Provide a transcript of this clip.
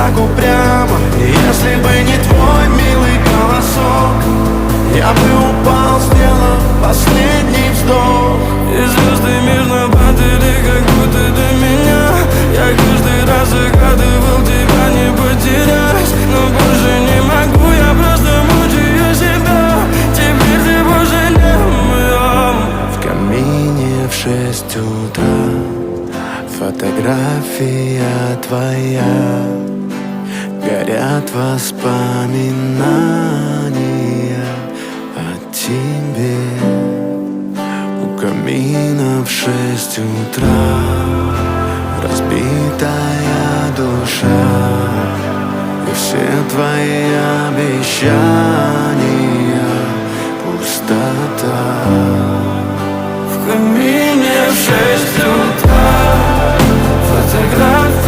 так упрямо. И если бы не твой милый голосок, я бы упал, сделав последний вздох. И звезды мирно падали, как будто до меня. Я каждый раз загадывал тебя не потерять, но больше не могу, я просто мучаю себя. Теперь ты больше не моя. В камине в 6 утра фотография твоя, горят воспоминания о тебе. У камина в 6 утра разбитая душа, и все твои обещания пустота. В камине в 6 утра фотография